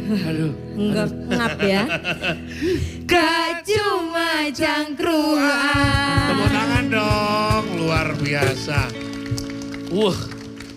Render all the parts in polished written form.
Aduh. Enggak ngap ya. Gak cuma cangkruan. Tepuk tangan dong, luar biasa.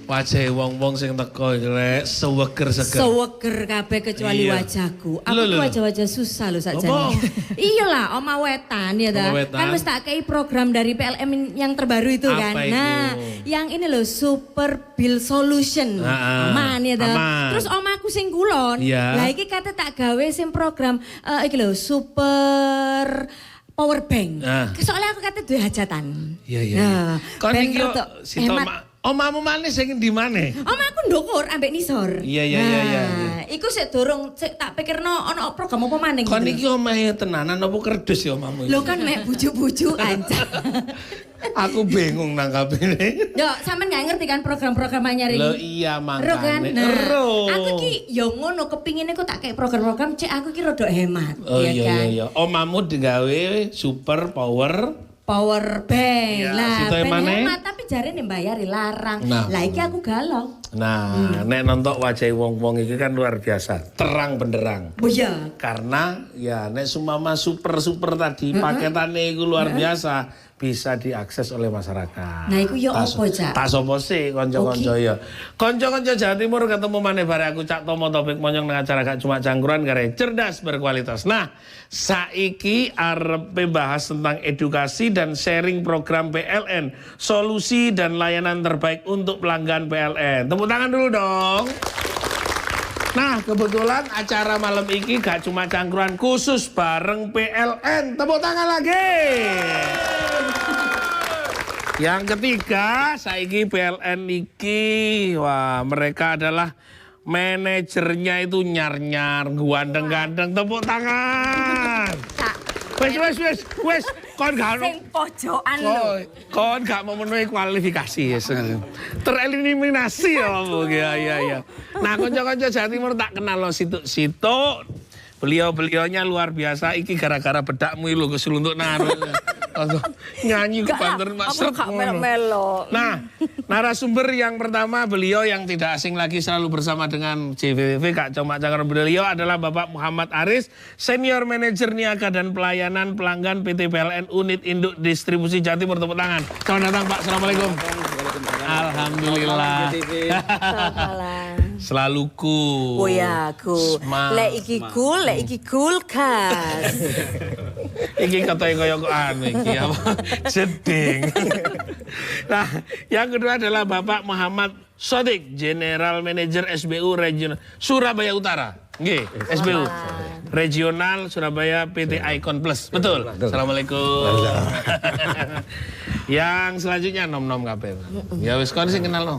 Wajah wong-wong sing teko iki rek seweger-seger. Seweger kabeh kecuali Iya. wajahku. Aku Loh, tuh loh. wajah-wajah susah loh Apa? sakjane. Iyalah, Oma Wetan ya ta. Oma Wetan. Kan wis tak kei program dari PLN yang terbaru itu kan. Apa itu? Nah, yang ini loh Super Bill Solution. Aman ya ta. Aman. Terus omaku sing kulon. Iya. Lah iki kate tak gawe sing program iki lho Super Power Bank. Soalnya aku kate duwe hajatan. Iya. Nah, Kon ben iki rodok hemat. omamu manis sing ndi maneh? Aku ndukur ambek nisor. Iya. Iku sik durung sik tak pikirno ana program apa maning. Kon gitu. iki omahe tenanan apa kerdus ya omamu? Lho kan mek bujuk-bujukan. Aku bingung nanggapine. Yo, sampean gak ngerti kan program-program anyar iki? Lho iya Ero kan? mangkane. Nah, aku ki yo ngono kepingine kok tak kayak program-program cek aku ki rada hemat. Oh ya kan? iya. Omamu digawe super power. Power bank. Iya, Lah, situ ben maneh. hemat tapi jarene mbayari larang. Nah. Lah iki aku galau. Nah, nek nonton wajah wong-wong iki kan luar biasa, terang benderang. Oh iya. Karena ya nek sumama super tadi paketane iku luar biasa, bisa diakses oleh masyarakat. Nah, iku yo apa, Cak? Tak sopo sih kanca-kanca ya. Kanca-kanca Jawa Timur ketemu maneh bare aku Cak Tomo Topik Monyong nang acara gak cuma cangkruan kare cerdas berkualitas. Nah, saiki arepe bahas tentang edukasi dan sharing program PLN, solusi dan layanan terbaik untuk pelanggan PLN. Tepuk tangan dulu dong. Nah, kebetulan acara malam ini gak cuma cangkruan khusus bareng PLN. Tepuk tangan lagi. Yang ketiga, saiki PLN iki, wah mereka adalah manajernya itu nyar-nyar, gandeng-gandeng. Tepuk tangan. Wes, kon gak Sing pojokan lho. kon gak memenuhi kualifikasi ya. Tereliminasi ya, iya. Nah, kanca-kanca Jawa Timur tak kenal lo situ. Beliau-beliaunya luar biasa. Iki gara-gara bedakmu lu keseluntuk naruh. Nyanyi ke banter Mas. Aku gak melo-melo. Nah, narasumber yang pertama beliau yang tidak asing lagi selalu bersama dengan JVV Kak Cuma Cangkruan. Beliau adalah Bapak Muhammad Aris, Senior Manager Niaga dan Pelayanan Pelanggan PT PLN Unit Induk Distribusi Jawa Timur. Tepuk tangan. Selamat datang Pak. Assalamualaikum. Alhamdulillah. Selalu cool. Oh ya, cool. Lek iki kulkas. Iki katanya kaya anu iki apa? Jeding. Nah, yang kedua adalah Bapak Muhammad Sodik, General Manager SBU Regional Surabaya Utara. Nggih, SBU. Regional Surabaya PT Icon Plus. Betul. Assalamualaikum. Yang selanjutnya nom-nom kabeh. Ya wis kon sing kenal no.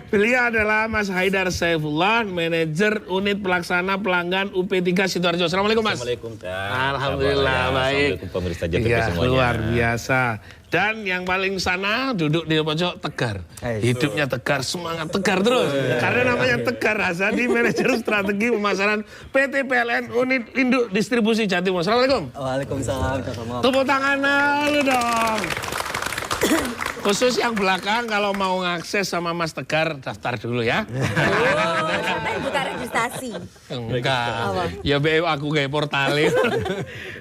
Beliau adalah Mas Haidar Saifullah, Manajer Unit Pelaksana Pelanggan UP3 Sidoarjo. Assalamualaikum Mas. Assalamualaikum Kak. Alhamdulillah baik. Assalamualaikum pemirsa JTV Ya, semuanya. luar biasa. Dan yang paling sana duduk di pojok Tegar. Hidupnya Tegar, semangat Tegar terus. Karena namanya Tegar Hasadi, Manajer Strategi Pemasaran PT PLN Unit Induk Distribusi Jawa Timur. Assalamualaikum. Waalaikumsalam Kak Tomo. Tepuk tangan lu dong. Khusus yang belakang kalau mau ngakses sama Mas Tegar daftar dulu ya. Buka registrasi. Enggak. Ya BU aku kayak portale.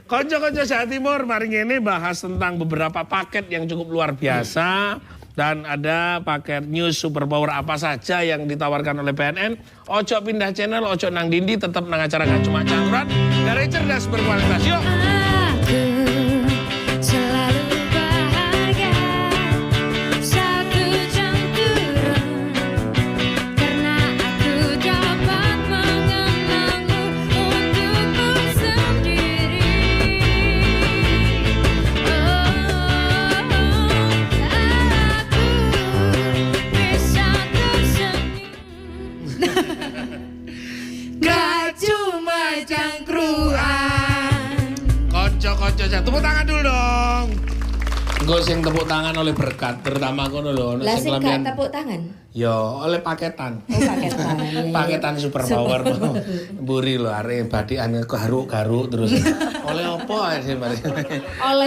Konco-konco Jawa Timur mari ngene bahas tentang beberapa paket yang cukup luar biasa. Dan ada paket news superpower apa saja yang ditawarkan oleh PNN. Ojo pindah channel, ojo nang dindi, tetap nang acara Gak Cuma Cangkruan. Dari cerdas berkualitas, yuk. Aku selalu bahagia saat ku cangkruan, karena aku dapat mengenangmu untukku sendiri. Aku bisa tersenyum. Gak cuma cangkruan. Konco-konco Jawa, tepuk tangan dulu dong. Gue sing tepuk tangan oleh berkat, terutama kono lho, Lah sing sing gak kelebihan. tepuk tangan. Yo, oleh paketan. Oh, paketan. Paketan super power. Mburi lho arek badikan garuk-garuk terus. Oleh apa apa sih mari. Oleh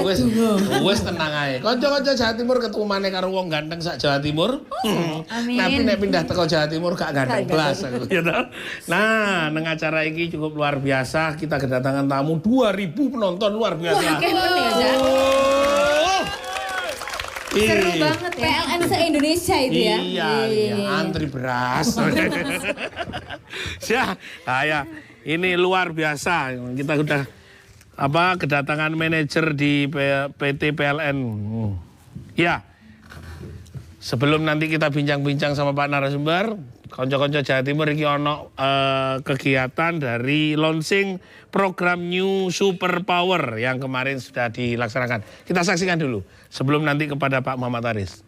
Wes tenang ae. Kanca-kanca Jawa Timur ketemu maneh karo wong ganteng sak Jawa Timur. Amin. Tapi nek pindah teko Jawa Timur gak ganteng blas aku ya toh. Nah, nang acara iki cukup luar biasa. Kita kedatangan tamu 2000 penonton luar biasa. Wah, kemen ya, Cak. Seru banget ya. PLN se-Indonesia itu ya. Iya, antri beras. Ya, ini luar biasa. Kita udah kedatangan manajer di PT PLN. Ya. Sebelum nanti kita bincang-bincang sama Pak narasumber, konco-konco Jawa Timur iki ono kegiatan dari launching program New Super Power yang kemarin sudah dilaksanakan. Kita saksikan dulu sebelum nanti kepada Pak Muhammad Aris.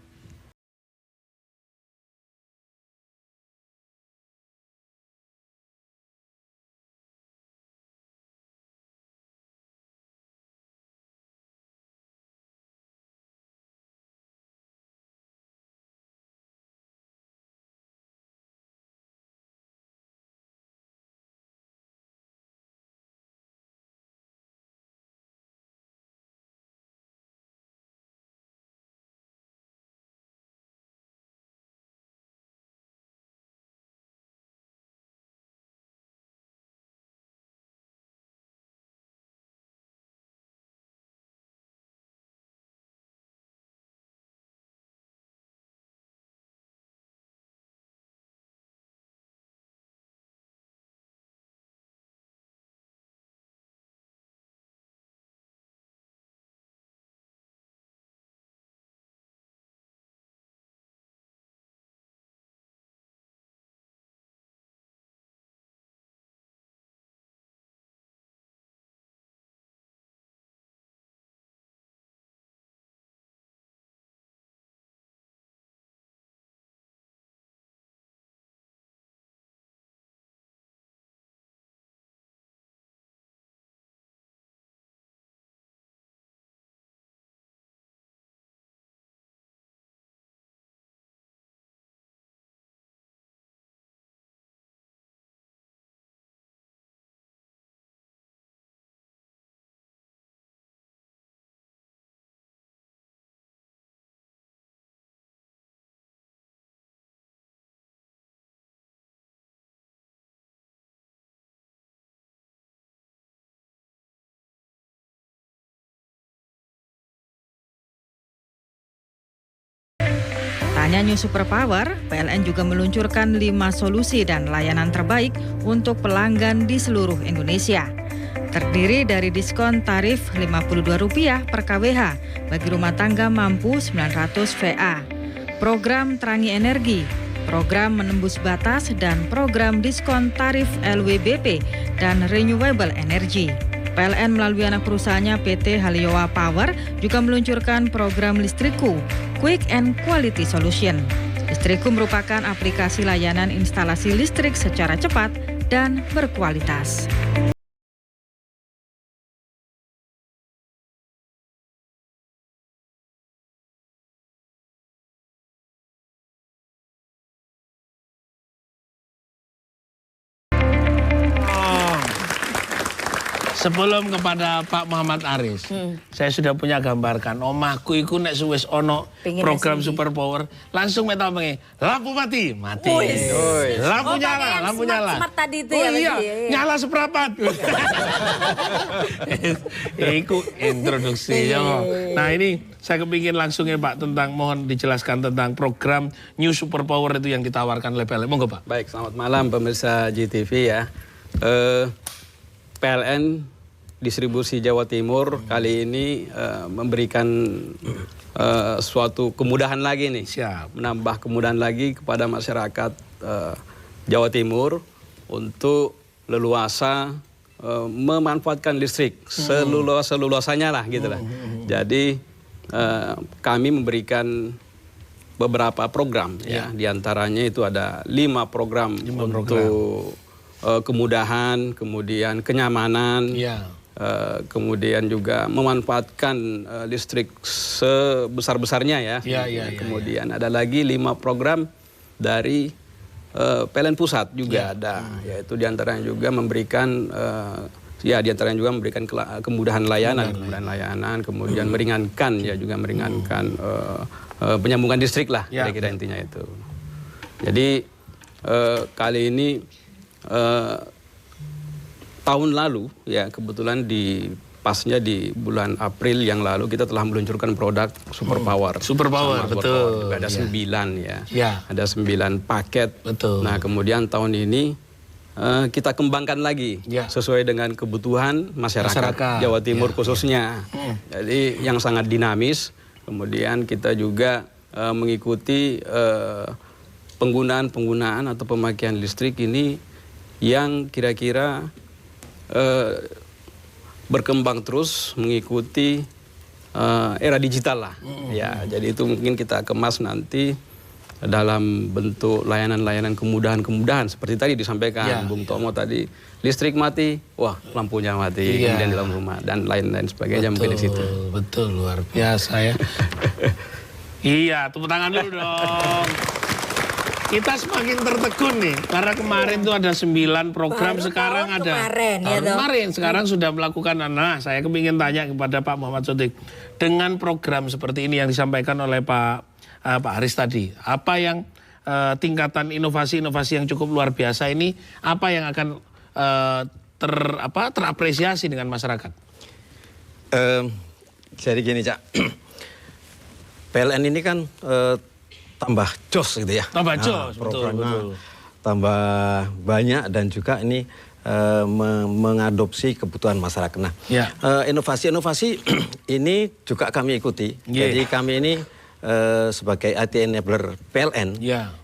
Hanya New Super Power, PLN juga meluncurkan 5 solusi dan layanan terbaik untuk pelanggan di seluruh Indonesia. Terdiri dari diskon tarif Rp52 per kWh bagi rumah tangga mampu 900 VA, program Terangi Energi, program Menembus Batas, dan program diskon tarif LWBP dan Renewable Energy. PLN melalui anak perusahaannya PT Haliowa Power juga meluncurkan program Listriku, Quick and Quality Solution. Listriku merupakan aplikasi layanan instalasi listrik secara cepat dan berkualitas. Sebelum kepada Pak Muhammad Aris, saya sudah punya gambarkan. Omahku iku nek suwes ono program Super Power, langsung metal pengen lampu mati, mati. Lampu nyala, lampu nyala. Smart tadi itu ya. Iya, nyala seprapat. Iku introduksi ya. Nah ini saya kepingin langsung ya Pak tentang, mohon dijelaskan tentang program New Super Power itu yang ditawarkan oleh PLN. Monggo Pak. Baik, selamat malam pemirsa GTV ya. PLN Distribusi Jawa Timur kali ini memberikan suatu kemudahan lagi nih. Siap. Menambah kemudahan lagi kepada masyarakat Jawa Timur untuk leluasa memanfaatkan listrik seluasanya lah gitu lah. Jadi kami memberikan beberapa program ya, diantaranya itu ada 5 program untuk kemudahan, kemudian kenyamanan, kemudian juga memanfaatkan listrik sebesar-besarnya ya. Kemudian ada lagi 5 program dari PLN Pusat juga ada, yaitu diantaranya juga memberikan Ya, diantaranya juga memberikan kemudahan layanan, kemudian meringankan ya juga meringankan penyambungan listrik lah, kira-kira intinya itu. Jadi kali ini tahun lalu ya kebetulan pasnya di bulan April yang lalu kita telah meluncurkan produk Superpower. Superpower, betul. Juga ada 9 ya. Ya. Ada 9 paket. Betul. Nah, kemudian tahun ini kita kembangkan lagi sesuai dengan kebutuhan masyarakat Jawa Timur khususnya. Jadi yang sangat dinamis. Kemudian kita juga mengikuti penggunaan atau pemakaian listrik ini yang kira-kira berkembang terus mengikuti era digital lah. Ya, jadi itu mungkin kita kemas nanti dalam bentuk layanan-layanan kemudahan-kemudahan seperti tadi disampaikan Bung Tomo tadi, listrik mati, wah lampunya mati kemudian di dalam rumah dan lain-lain sebagainya mungkin di situ. Betul, luar biasa ya. Iya, tepuk tangan dulu dong. Kita semakin tertegun nih karena kemarin tuh ada 9 program, sekarang ada kemarin sekarang sudah melakukan. Nah, saya kepingin tanya kepada Pak Muhammad Sodik, dengan program seperti ini yang disampaikan oleh Pak Haris tadi, apa yang tingkatan inovasi-inovasi yang cukup luar biasa ini, apa yang akan terapresiasi dengan masyarakat? Jadi gini, Cak, PLN ini kan tambah jos gitu ya. Tambah jos, betul. Tambah banyak dan juga ini mengadopsi kebutuhan masyarakat. Nah, inovasi-inovasi ini juga kami ikuti. Jadi kami ini sebagai IT enabler PLN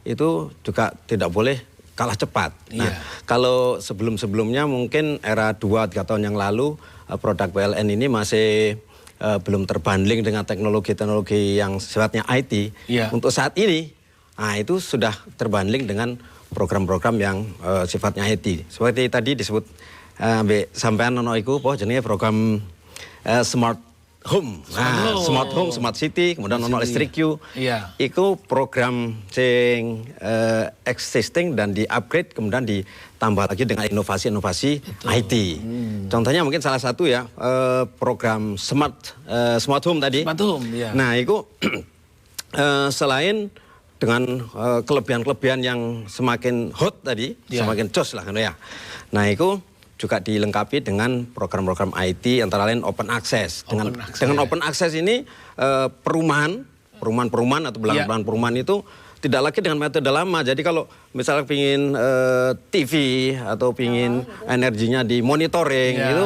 itu juga tidak boleh kalah cepat. Nah, kalau sebelum-sebelumnya mungkin era 2-3 tahun yang lalu produk PLN ini masih belum terbanding dengan teknologi-teknologi yang sifatnya IT. Untuk saat ini, itu sudah terbanding dengan program-program yang sifatnya IT. Seperti tadi disebut sampean ono iku apa jenenge program Smart Home. Nah, Smart Home, Smart City, kemudian ono Listrik Q. Itu program sing existing dan di-upgrade kemudian ditambah lagi dengan inovasi-inovasi IT. Contohnya mungkin salah satu ya program Smart Home tadi. Smart Home, Nah, itu selain dengan kelebihan-kelebihan yang semakin hot tadi, semakin jos lah kan ya. Nah, itu juga dilengkapi dengan program-program IT antara lain open access. Dengan open access ini perumahan atau belahan perumahan itu tidak lagi dengan metode lama. Jadi kalau misalnya pingin TV atau pingin energinya di monitoring itu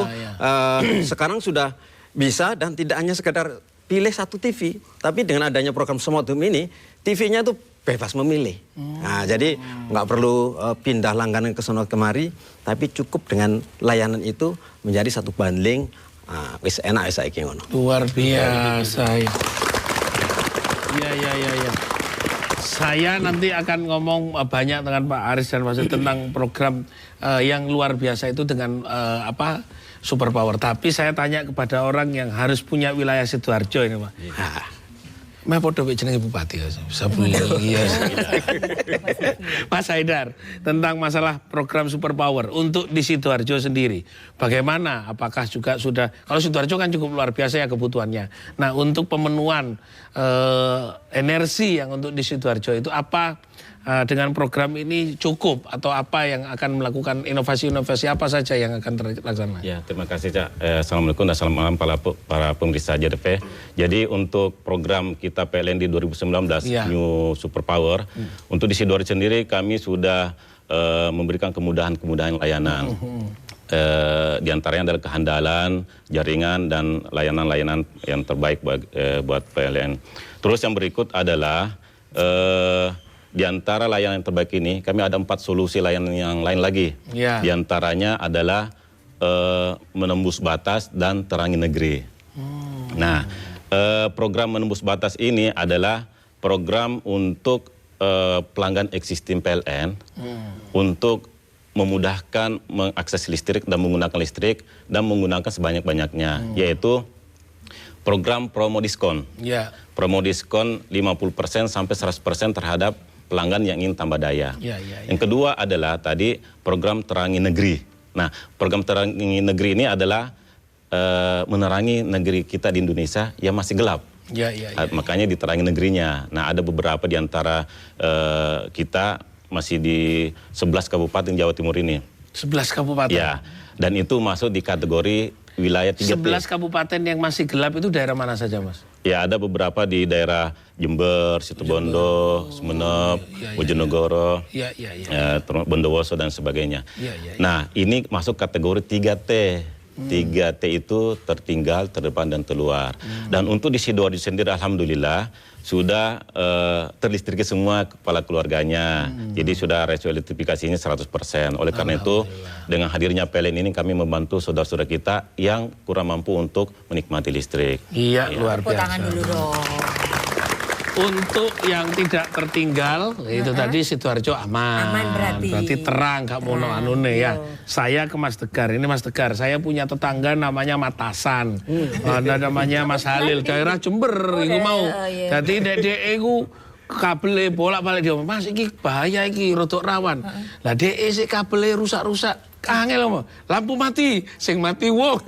sekarang sudah bisa, dan tidak hanya sekedar pilih satu TV, tapi dengan adanya program Smart Home ini TV-nya itu bebas memilih. Nah, jadi nggak perlu pindah langganan ke sono kemari, tapi cukup dengan layanan itu menjadi satu banding. Wis enak wis saiki ngono. Luar biasa. Iya. Saya nanti akan ngomong banyak dengan Pak Haris dan Mas tentang program yang luar biasa itu dengan Superpower. Tapi saya tanya kepada orang yang harus punya wilayah Sidoarjo ini, Pak. Meh podo wek jenenge bupati bisa beli. Mas Haidar, tentang masalah program Superpower untuk di Sidoarjo sendiri. Bagaimana? Apakah juga sudah, kalau Sidoarjo kan cukup luar biasa ya kebutuhannya. Nah, untuk pemenuhan energi yang untuk di Sidoarjo itu apa dengan program ini cukup, atau apa yang akan melakukan inovasi-inovasi apa saja yang akan terlaksana? Ya, terima kasih, Cak. Assalamualaikum dan selamat malam para pemirsa JDP. Jadi untuk program kita PLN di 2019 New Superpower, untuk di Sidoarjo sendiri kami sudah memberikan kemudahan-kemudahan layanan. Di antaranya adalah kehandalan, jaringan, dan layanan-layanan yang terbaik buat PLN. Terus yang berikut adalah di antara layanan yang terbaik ini, kami ada 4 solusi layanan yang lain lagi. Di antaranya adalah menembus batas dan terangi negeri. Nah, program menembus batas ini adalah program untuk pelanggan existing PLN untuk memudahkan mengakses listrik dan menggunakan listrik dan menggunakan sebanyak-banyaknya, yaitu program promo diskon. Promo diskon 50% sampai 100% terhadap pelanggan yang ingin tambah daya. Yang kedua adalah tadi program terangi negeri. Nah, program Terangi Negeri ini adalah menerangi negeri kita di Indonesia yang masih gelap. Makanya diterangi negerinya. Nah, ada beberapa di antara kita masih di 11 kabupaten Jawa Timur ini. 11 kabupaten? Ya, dan itu masuk di kategori wilayah 3T. 11 kabupaten yang masih gelap itu daerah mana saja, Mas? Ya, ada beberapa di daerah Jember, Situbondo, Sumeneb, Bojonegoro, Bondowoso dan sebagainya. Nah, ini masuk kategori 3T. 3T itu tertinggal, terdepan, dan terluar. Dan untuk di Sidoarjo sendiri, alhamdulillah sudah terlistriki semua kepala keluarganya. Jadi sudah rasio elektrifikasinya 100%. Oleh karena itu, dengan hadirnya PLN ini kami membantu saudara-saudara kita yang kurang mampu untuk menikmati listrik. Iya, luar biasa. Tangan dulu dong. Untuk yang tidak tertinggal, itu tadi Sidoarjo aman. Aman berarti. Berarti terang, gak mono anune ya. Saya ke Mas Tegar, ini Mas Tegar, saya punya tetangga namanya Matasan. Ada namanya Mas Halil, daerah Jember, itu mau. Jadi dek itu kabel bolak-balik dia, Mas iki bahaya iki, rodok rawan. Lah dek sih kabel rusak-rusak. Angel ngomong, lampu mati, sing mati wong.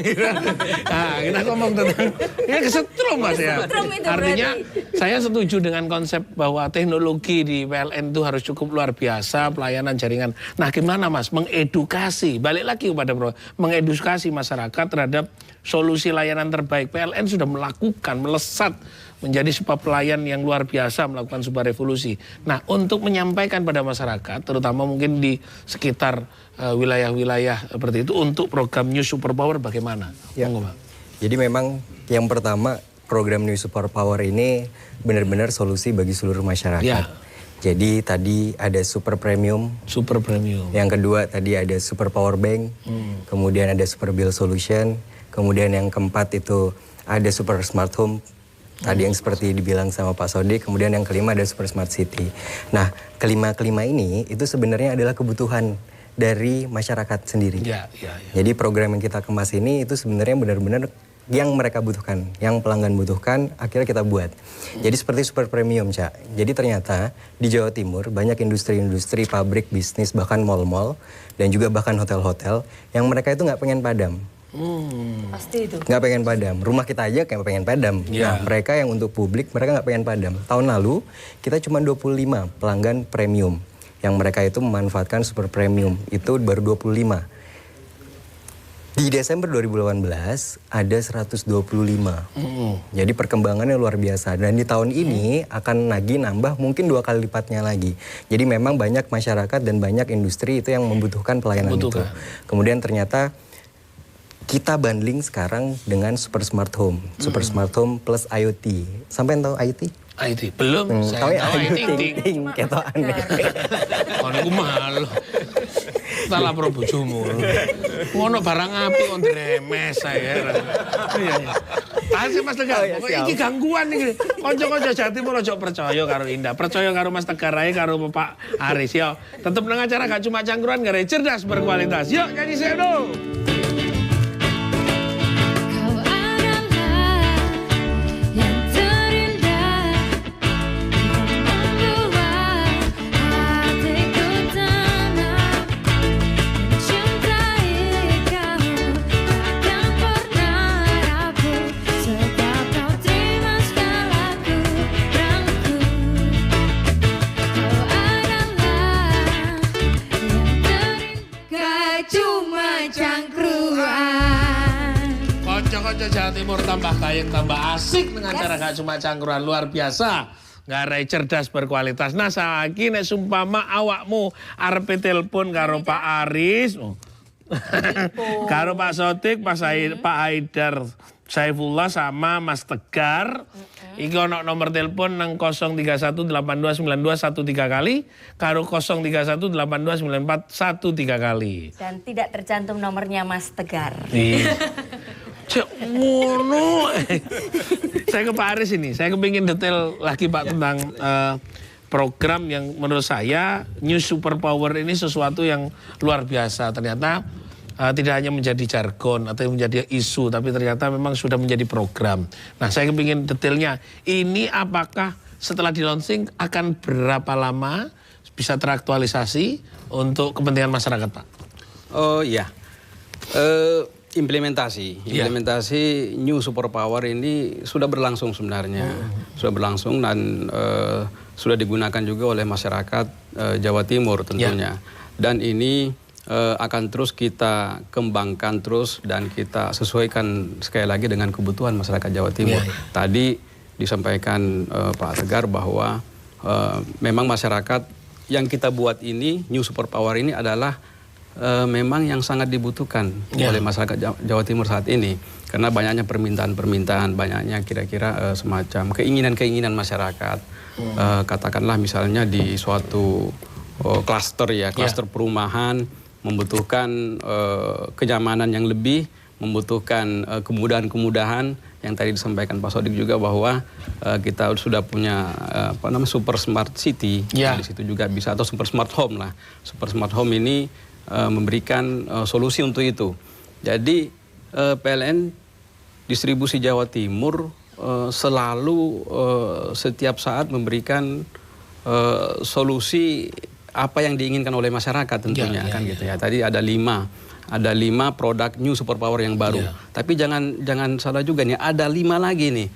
Nah, kita ngomong tentang, ya kesetrum Mas ya. Artinya saya setuju dengan konsep bahwa teknologi di PLN itu harus cukup luar biasa, pelayanan jaringan. Nah gimana Mas, mengedukasi, balik lagi kepada mengedukasi masyarakat terhadap solusi layanan terbaik. PLN sudah melakukan, melesat menjadi sebuah pelayan yang luar biasa, melakukan sebuah revolusi. Nah, untuk menyampaikan pada masyarakat, terutama mungkin di sekitar wilayah-wilayah seperti itu, untuk program New Superpower bagaimana? Ya. Jadi memang yang pertama, program New Superpower ini benar-benar solusi bagi seluruh masyarakat. Ya. Jadi tadi ada Super Premium. Super Premium. Yang kedua tadi ada Super Power Bank. Kemudian ada Super Bill Solution. Kemudian yang keempat itu ada Super Smart Home. Tadi yang seperti dibilang sama Pak Sodik, kemudian yang kelima ada Super Smart City. Nah, kelima ini itu sebenarnya adalah kebutuhan dari masyarakat sendiri. Jadi program yang kita kemas ini itu sebenarnya benar-benar yang mereka butuhkan, yang pelanggan butuhkan, akhirnya kita buat. Jadi seperti Super Premium, Cak. Jadi ternyata di Jawa Timur banyak industri-industri, pabrik, bisnis, bahkan mal-mal, dan juga bahkan hotel-hotel yang mereka itu nggak pengen padam. Pasti itu. Nggak pengen padam. Rumah kita aja kayak pengen padam. Nah, mereka yang untuk publik, mereka nggak pengen padam. Tahun lalu, kita cuma 25 pelanggan premium. Yang mereka itu memanfaatkan Super Premium. Itu baru 25. Di Desember 2018, ada 125. Jadi perkembangannya luar biasa. Dan di tahun ini akan lagi nambah mungkin 2 kali lipatnya lagi. Jadi memang banyak masyarakat dan banyak industri itu yang membutuhkan pelayanan itu. Kemudian ternyata kita bundling sekarang dengan Super Smart Home. Super Smart Home plus IoT. Sampai tahu IoT? IoT? Belum. Saya tahu IoT. Keto aneh. Aku malu. Salah pro bojomu. Ngono barang api on remes saya. Iya. Tasih Mas Tegar. Iki gangguan iki. Kanca-kanca Jatimur ojo percaya karo Indah. Percaya karo Mas Tegar ae karo Pak Aris yo. Tetep nang acara gak cuma cangkruan, gak cerdas berkualitas. Yuk nyanyi seno. Konco Jawa Timur tambah kayang, tambah asik dengan cara gak cuma cangkruan, luar biasa. Ngarai cerdas berkualitas. Nah saiki nek sumpama awakmu arep telepon karo Pak Aris, karo Pak Sodik, Pak Haidar Saifullah sama Mas Tegar. Iki ono nomor telepon nang 031829213 kali, karo 031829413 kali. Dan tidak tercantum nomornya Mas Tegar. Iya. Cek ngono. Saya ke Pak Aris ini, saya kepingin detail lagi Pak tentang program yang menurut saya New Superpower ini sesuatu yang luar biasa. Ternyata tidak hanya menjadi jargon atau menjadi isu, tapi ternyata memang sudah menjadi program. Nah saya kepingin detailnya, ini apakah setelah di launching akan berapa lama bisa teraktualisasi untuk kepentingan masyarakat Pak? Oh iya. Implementasi New Superpower ini sudah berlangsung sebenarnya, sudah berlangsung dan sudah digunakan juga oleh masyarakat Jawa Timur tentunya. Dan ini akan terus kita kembangkan terus dan kita sesuaikan sekali lagi dengan kebutuhan masyarakat Jawa Timur. Tadi disampaikan Pak Tegar bahwa memang masyarakat yang kita buat ini New Superpower ini adalah memang yang sangat dibutuhkan oleh masyarakat Jawa Timur saat ini, karena banyaknya permintaan-permintaan, banyaknya kira-kira semacam keinginan-keinginan masyarakat. Katakanlah misalnya di suatu klaster klaster perumahan membutuhkan kenyamanan yang lebih, membutuhkan kemudahan-kemudahan yang tadi disampaikan Pak Sodik juga bahwa kita sudah punya super smart city di situ juga bisa, atau super smart home lah. Super smart home ini memberikan solusi untuk itu. Jadi PLN Distribusi Jawa Timur selalu setiap saat memberikan solusi apa yang diinginkan oleh masyarakat tentunya gitu ya. Tadi ada 5 produk New Superpower yang baru. Tapi jangan salah juga nih, ada 5 lagi nih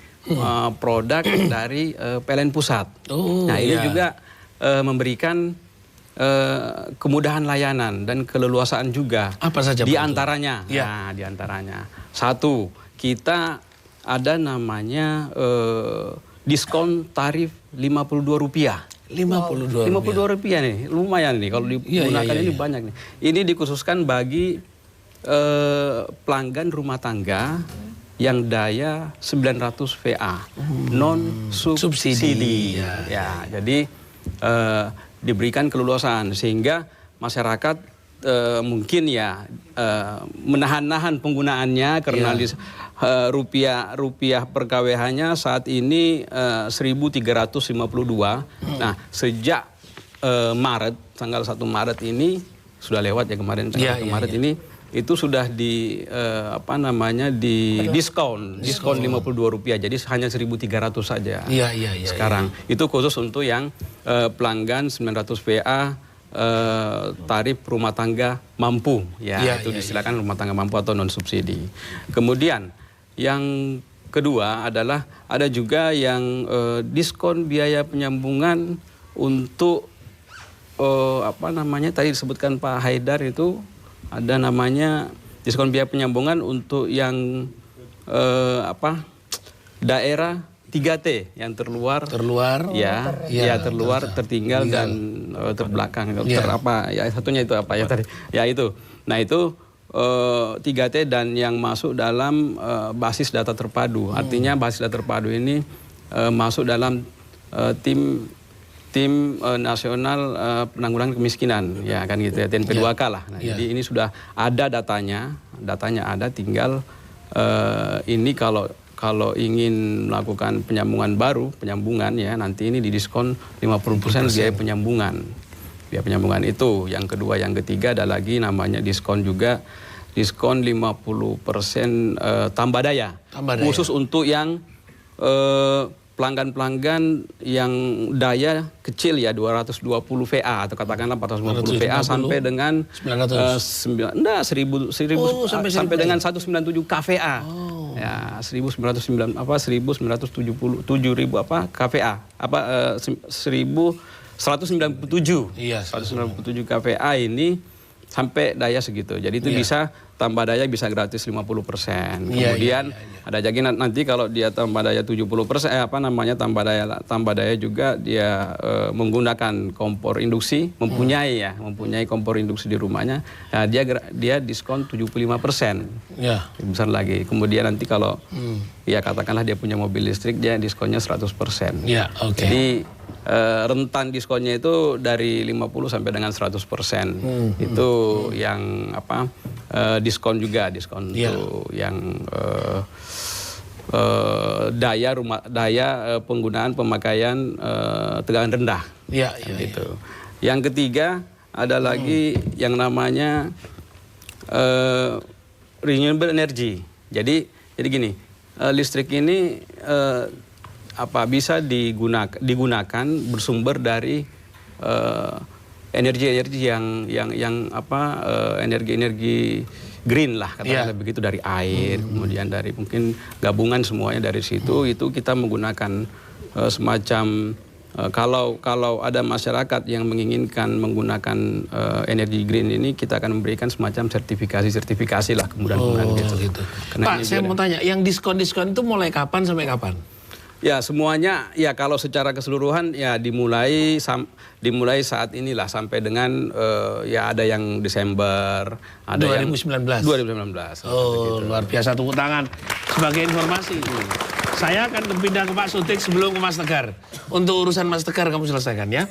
produk dari PLN Pusat. Ini juga memberikan kemudahan layanan dan keleluasaan juga. Apa saja di antaranya? Nah, di antaranya satu, kita ada namanya diskon tarif Rp52. Rp52 nih, lumayan nih kalau digunakan ini banyak nih. Ini dikhususkan bagi pelanggan rumah tangga yang daya 900 VA, non subsidi. Ya, jadi diberikan keleluasaan sehingga masyarakat mungkin menahan-nahan penggunaannya karena rupiah per KWH-nya saat ini 1.352. Nah, sejak Maret, tanggal 1 Maret ini sudah lewat ya kemarin tanggal 1 Maret ini itu sudah di diskon Rp52, jadi hanya 1.300 saja. Sekarang itu khusus untuk yang pelanggan 900 VA tarif rumah tangga mampu itu disilakan rumah tangga mampu atau non subsidi. Kemudian yang kedua adalah ada juga yang diskon biaya penyambungan untuk tadi disebutkan Pak Haidar, itu ada namanya diskon biaya penyambungan untuk yang daerah 3T yang terluar, tertinggal dan terbelakang. Satunya itu apa ya tadi? Ya itu. Nah itu 3T dan yang masuk dalam basis data terpadu. Artinya basis data terpadu ini masuk dalam tim nasional penanggulangan kemiskinan, ya kan gitu ya, TNP2K lah. Nah, jadi ini sudah ada datanya ada, tinggal ini kalau ingin melakukan penyambungan ya, nanti ini didiskon 50% biaya penyambungan itu. Yang kedua, yang ketiga ada lagi namanya diskon 50% tambah daya. Khusus untuk yang pelanggan-pelanggan yang daya kecil ya, 220 VA atau katakanlah 450 VA sampai dengan 1000 sampai dengan 197 KVA. Ya, 1977 KVA. 197 KVA ini sampai daya segitu. Jadi itu bisa tambah daya bisa gratis 50%. Kemudian ada lagi nanti kalau dia tambah daya 70%, tambah daya juga dia menggunakan kompor induksi, mempunyai kompor induksi di rumahnya. Nah, dia diskon 75%. Besar lagi. Kemudian nanti kalau katakanlah dia punya mobil listrik, dia diskonnya 100%. Jadi rentan diskonnya itu dari 50 sampai dengan 100%. Itu yang diskon untuk yang daya penggunaan pemakaian tegangan rendah. Gitu. Yang ketiga ada lagi yang namanya renewable energy. Jadi gini, listrik ini bisa digunakan bersumber dari energi-energi yang energi-energi green lah katakanlah begitu, dari air, kemudian dari mungkin gabungan semuanya dari situ. Itu kita menggunakan semacam kalau ada masyarakat yang menginginkan menggunakan energi green ini, kita akan memberikan semacam sertifikasi lah kemudian gitu. Pak, saya mau tanya, yang diskon-diskon itu mulai kapan sampai kapan? Ya semuanya ya kalau secara keseluruhan ya dimulai saat inilah sampai dengan ya ada yang Desember, ada 2019. 2019. Oh, luar biasa, tepuk tangan. Sebagai informasi, saya akan pindah ke Pak Sutik sebelum ke Mas Tegar. Untuk urusan Mas Tegar kamu selesaikan ya.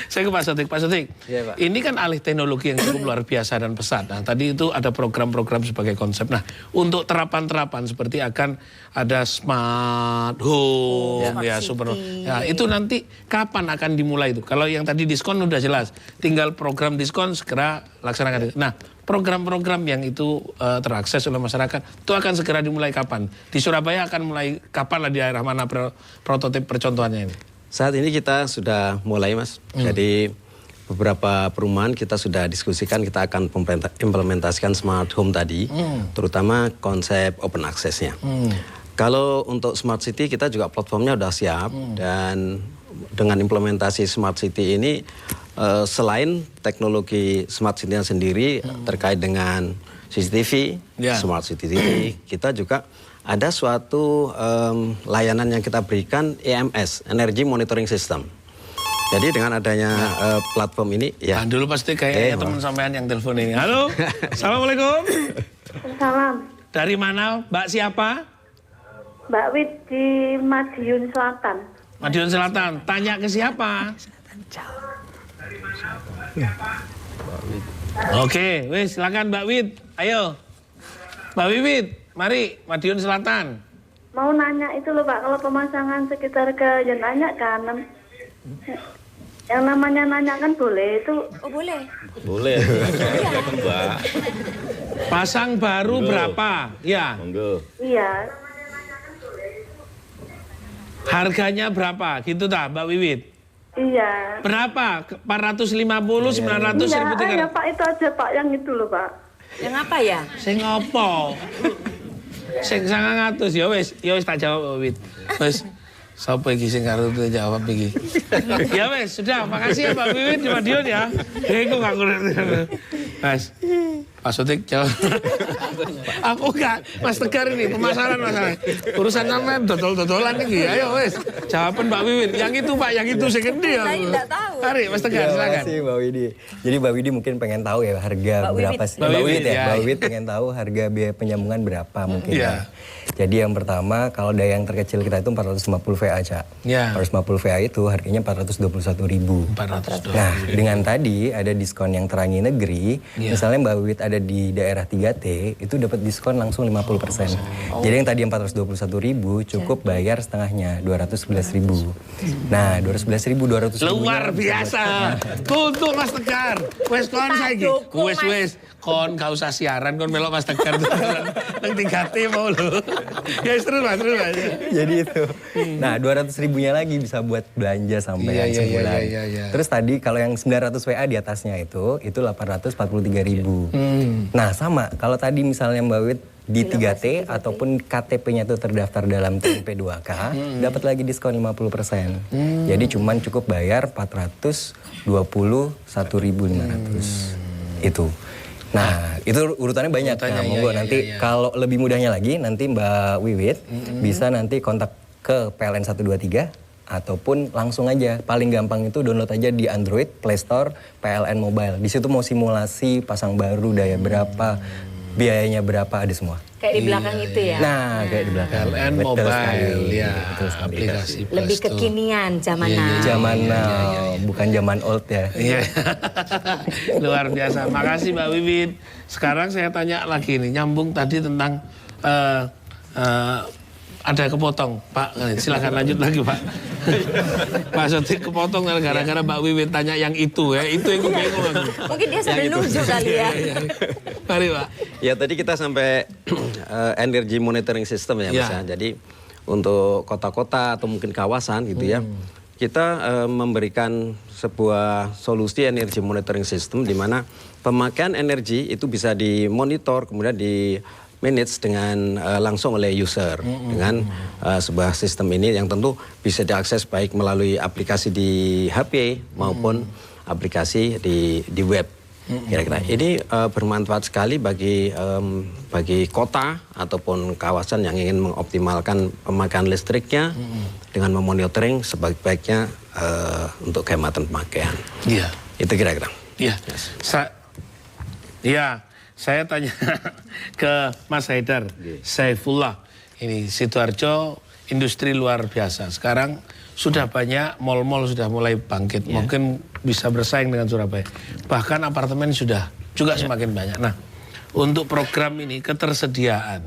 Saya ke Pak Sutik. Pak Sutik, Ya, Pak. ini kan alih teknologi yang cukup luar biasa dan pesat. Nah, tadi itu ada program-program sebagai konsep. Nah, untuk terapan-terapan seperti akan ada smart home, ya super. Ya, itu nanti kapan akan dimulai itu? Kalau yang tadi diskon udah jelas, tinggal program diskon segera laksanakan. Nah, program-program yang itu terakses oleh masyarakat itu akan segera dimulai kapan? Di Surabaya akan mulai kapan lah, di daerah mana prototip percontohannya ini? Saat ini kita sudah mulai, Mas. Jadi beberapa perumahan kita sudah diskusikan, kita akan implementasikan smart home tadi, terutama konsep open access-nya. Kalau untuk smart city kita juga platformnya sudah siap, dan dengan implementasi smart city ini selain teknologi smart city sendiri terkait dengan CCTV, smart CCTV, kita juga ada suatu layanan yang kita berikan EMS, Energy Monitoring System. Jadi dengan adanya platform ini, ya. Dulu pasti kayaknya teman sampean yang telepon ini. Halo, assalamualaikum. Salam. Dari mana, Mbak siapa? Mbak Wid di Madiun Selatan. Madiun Selatan. Tanya ke siapa? Oke, wis silakan Mbak Wid. Ayo. Mbak Wiwit, mari Madiun Selatan. Mau nanya itu loh Pak, kalau pemasangan sekitar ke yang nanya kan. Yang namanya nanya kan boleh itu. Oh boleh. Boleh. Mbak. Pasang baru berapa? Ya. Monggo. Iya. Harganya berapa? Gitu dah Mbak Wiwit. Iya. Berapa? 450, 900, Iya, 1.300. Pak itu aja Pak, yang itu loh Pak. Yang apa ya? Sing ngopo? Sing 900 ya wis tak jawab Mbak Wiwit. Wis. Sapa iki sing karo jawab iki? Ya wes, sudah. Makasih ya Pak Wiwit di Madiun ya. Iku gak ngerti. Mas. Pak Sutik jawab. Aku enggak, Mas Tegar ini pemasaran masalah. Urusan sampean dodol-dodolan iki. Ayo wes. Jawaban Mbak Wiwit. Yang itu Pak, yang itu sing endi ya. Saya enggak tahu. Mari Mas Tegar silakan. Terima kasih Mbak Widi. Jadi Mbak Widi mungkin pengen tahu ya harga berapa sih? Mbak Wiwit ya. Mbak Widi pengen tahu harga biaya penyambungan berapa mungkin Iya. ya. Jadi yang pertama kalau daya yang terkecil kita itu 450 VA, Cak. Ya. 450 VA itu harganya 421.000. 420. Nah, dengan tadi ada diskon yang terangi negeri, misalnya Mbak Wit ada di daerah 3T, itu dapat diskon langsung 50%. Jadi yang tadi 421.000 cukup bayar setengahnya, 211.000. Nah, 211.000, 200.000. Luar biasa. Tutup Mas Tegar. Wes kon saiki. Wes kon gak usah siaran, kon melok Mas Tegar. Nang 3T mau lho. Ya terus Mas. Jadi itu. Nah, 200.000-nya lagi bisa buat belanja sampai sebulan. Iya. Terus tadi kalau yang 900 WA di atasnya itu 843.000. Nah, sama. Kalau tadi misalnya Mbak Wit di 3T ataupun KTP-nya itu terdaftar dalam TNP 2K, dapat lagi diskon 50%. Jadi cuman cukup bayar 421.500. Itu. Nah, itu urutannya banyak. Nah, monggo nanti kalau lebih mudahnya lagi nanti Mbak Wiwit bisa nanti kontak ke PLN 123 ataupun langsung aja. Paling gampang itu download aja di Android Play Store PLN Mobile. Di situ mau simulasi pasang baru, daya berapa, biayanya berapa, ada semua. Kayak di belakang itu ya. Nah, kayak di belakang. PLN Betul Mobile sekali. ya, Betul sekali. aplikasi. Lebih Plus tuh. kekinian zaman now. Zaman now, bukan zaman old ya. Iya. Luar biasa. Makasih Mbak Wiwit. Sekarang saya tanya lagi nih, nyambung tadi tentang ada kepotong, Pak. Silakan lanjut lagi, Pak. Pak Sotik kepotong gara-gara Mbak Wiwit tanya yang itu ya. Itu yang bingung aku. Mungkin dia sambil nunjuk kali ya. Mari, Pak. Ya tadi kita sampai energy monitoring system ya Mas ya. Jadi untuk kota-kota atau mungkin kawasan gitu ya. kita memberikan sebuah solusi energy monitoring system di mana pemakaian energi itu bisa dimonitor kemudian di manage dengan langsung oleh user dengan sebuah sistem ini yang tentu bisa diakses baik melalui aplikasi di HP maupun aplikasi di web. Kira-kira ini bermanfaat sekali bagi kota ataupun kawasan yang ingin mengoptimalkan pemakaian listriknya dengan memonitoring sebaik-baiknya untuk kehematan pemakaian. Iya. Itu kira-kira. Iya. Saya tanya ke Mas Haidar Saifullah. Ini Sidoarjo industri luar biasa. Sekarang sudah banyak mal-mal sudah mulai bangkit. Mungkin bisa bersaing dengan Surabaya. Bahkan apartemen sudah juga semakin banyak. Nah, untuk program ini ketersediaan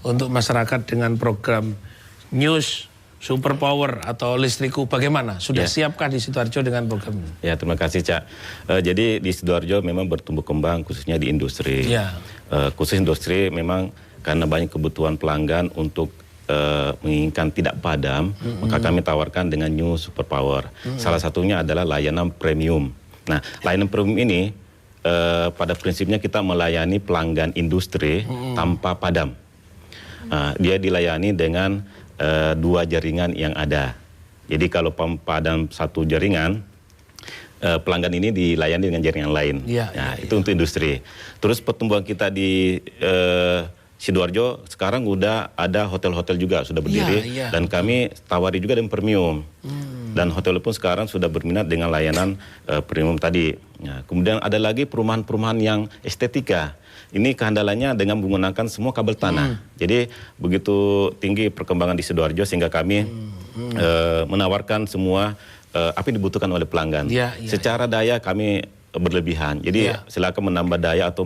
untuk masyarakat dengan program News Superpower atau Listriku bagaimana? Sudah siapkah di Sidoarjo dengan program ini? Ya, terima kasih, Cak. Jadi di Sidoarjo memang bertumbuh kembang khususnya di industri. Khusus industri memang karena banyak kebutuhan pelanggan untuk menginginkan tidak padam, maka kami tawarkan dengan New Superpower. Salah satunya adalah layanan premium. Nah, layanan premium ini pada prinsipnya kita melayani pelanggan industri tanpa padam. Dia dilayani dengan 2 jaringan yang ada. Jadi kalau padam 1 jaringan, pelanggan ini dilayani dengan jaringan lain. Itu untuk industri. Terus pertumbuhan kita di Sidoarjo sekarang udah ada hotel-hotel juga sudah berdiri dan kami tawari juga dengan premium. Dan hotel pun sekarang sudah berminat dengan layanan premium tadi. Kemudian ada lagi perumahan-perumahan yang estetika. Ini kehandalannya dengan menggunakan semua kabel tanah. Jadi begitu tinggi perkembangan di Sidoarjo sehingga kami menawarkan semua apa yang dibutuhkan oleh pelanggan. Secara daya kami berlebihan. Jadi silakan menambah daya atau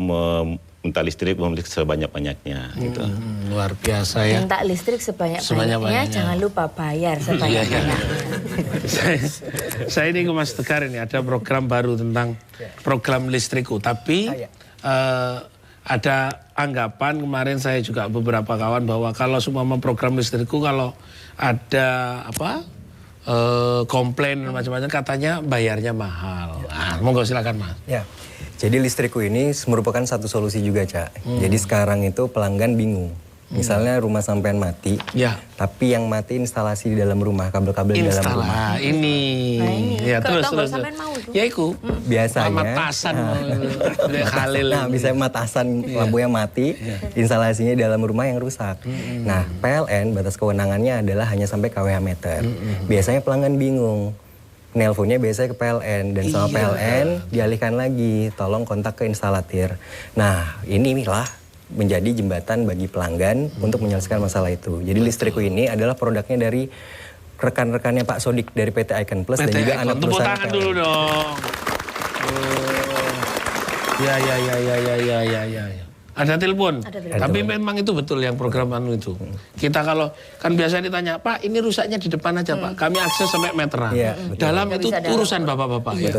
minta listrik sebanyak-banyaknya gitu. Luar biasa ya. Minta listrik sebanyak-banyaknya, jangan lupa bayar sebanyak-banyaknya. Saya ini ke Mas Tegar ini ada program baru tentang program Listriku, tapi ada anggapan kemarin saya juga beberapa kawan bahwa kalau semua program Listriku kalau ada komplain macam-macam katanya bayarnya mahal. Monggo silakan Mas. Ya. Jadi Listriku ini merupakan satu solusi juga, Cak. Jadi sekarang itu pelanggan bingung. Misalnya rumah sampean mati, tapi yang mati instalasi di dalam rumah, kabel-kabel di dalam rumah. Terus. Ya iku. Biasanya. Matasan. Nah, bisa matasan lampunya mati, instalasinya di dalam rumah yang rusak. Nah, PLN batas kewenangannya adalah hanya sampai kWh meter. Biasanya pelanggan bingung. Nelponnya biasanya ke PLN dan sama PLN dialihkan lagi, tolong kontak ke instalatir. Nah, inilah menjadi jembatan bagi pelanggan untuk menyelesaikan masalah itu. Jadi Listriku ini adalah produknya dari rekan-rekannya Pak Sodik dari PT Icon Plus dan juga anak perusahaan. Tepuk tangan dulu dong. Ya. Ada telepon. Tapi memang itu betul yang program anu itu. Kita kalau kan biasa ditanya, Pak ini rusaknya di depan aja Pak. Kami akses sampai meteran. Dalam itu urusan bapak-bapak.